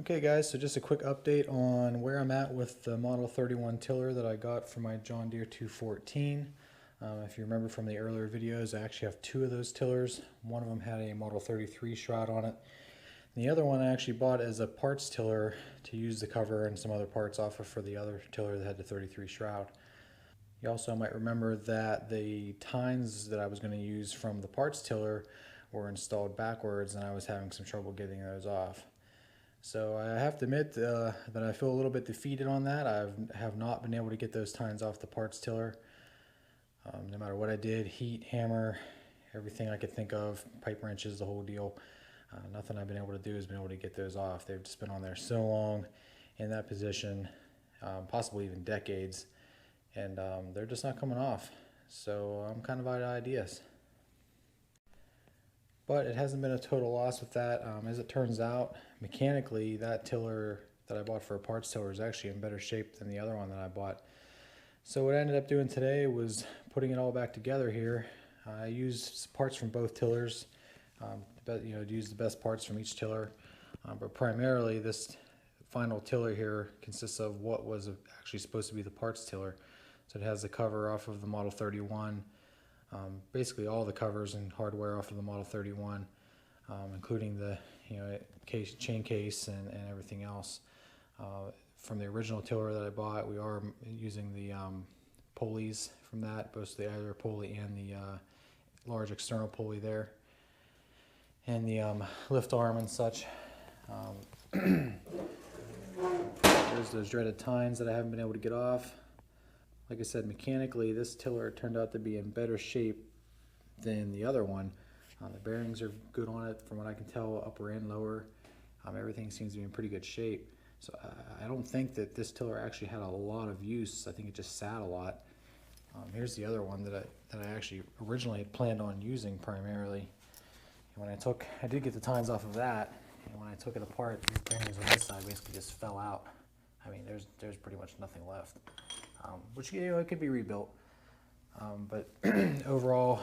Okay guys, so just a quick update on where I'm at with the Model 31 tiller that I got for my John Deere 214. If you remember from the earlier videos, I actually have two of those tillers. One of them had a Model 33 shroud on it. And the other one I actually bought as a parts tiller to use the cover and some other parts off of for the other tiller that had the 33 shroud. You also might remember that the tines that I was going to use from the parts tiller were installed backwards and I was having some trouble getting those off. So I have to admit that I feel a little bit defeated on that. I have not been able to get those tines off the parts tiller. No matter what I did, heat, hammer, everything I could think of, pipe wrenches, the whole deal. Nothing I've been able to do has been able to get those off. They've just been on there so long in that position, possibly even decades, and they're just not coming off. So I'm kind of out of ideas. But it hasn't been a total loss with that. As it turns out, mechanically, that tiller that I bought for a parts tiller is actually in better shape than the other one that I bought. So what I ended up doing today was putting it all back together here. I used parts from both tillers, use the best parts from each tiller. But primarily, this final tiller here consists of what was actually supposed to be the parts tiller. So it has the cover off of the Model 31. Basically all the covers and hardware off of the Model 31, including the chain case and everything else. From the original tiller that I bought, we are using the pulleys from that, both the idler pulley and the large external pulley there, and the lift arm and such. There's those dreaded tines that I haven't been able to get off. Like I said, mechanically, this tiller turned out to be in better shape than the other one. The bearings are good on it, from what I can tell, upper and lower. Everything seems to be in pretty good shape. So I don't think that this tiller actually had a lot of use. I think it just sat a lot. Here's the other one that I actually originally had planned on using primarily. And when I did get the tines off of that, and when I took it apart, the bearings on this side basically just fell out. I mean, there's pretty much nothing left. Which, it could be rebuilt, but overall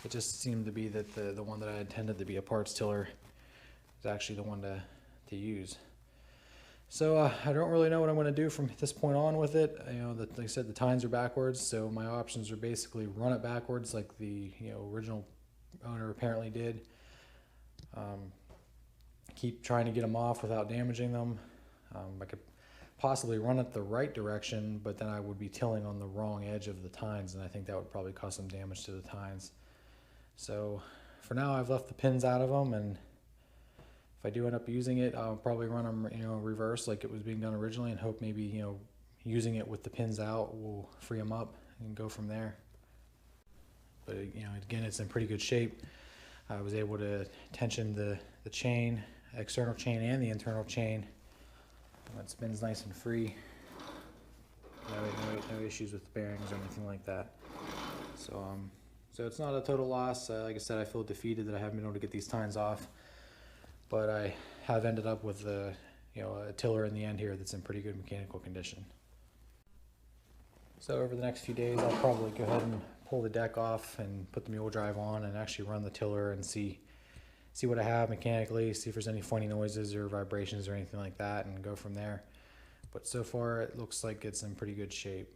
it just seemed to be that the one that I intended to be a parts tiller is actually the one to use. So I don't really know what I'm going to do from this point on with it. Like I said, the tines are backwards, so my options are basically run it backwards like the original owner apparently did. Keep trying to get them off without damaging them. I could possibly run it the right direction, but then I would be tilling on the wrong edge of the tines, and I think that would probably cause some damage to the tines. So for now, I've left the pins out of them, and if I do end up using it, I'll probably run them reverse like it was being done originally, and hope maybe using it with the pins out will free them up and go from there. But again, it's in pretty good shape. I was able to tension the chain, external chain and the internal chain. It spins nice and free. No issues with the bearings or anything like that. So it's not a total loss. Like I said, I feel defeated that I haven't been able to get these tines off, but I have ended up with a tiller in the end here that's in pretty good mechanical condition. So over the next few days, I'll probably go ahead and pull the deck off and put the mule drive on and actually run the tiller and see what I have mechanically, see if there's any funny noises or vibrations or anything like that, and go from there. But so far it looks like it's in pretty good shape.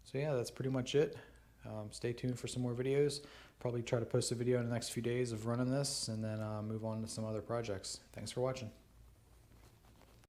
So yeah, that's pretty much it. Stay tuned for some more videos. Probably try to post a video in the next few days of running this, and then move on to some other projects. Thanks for watching.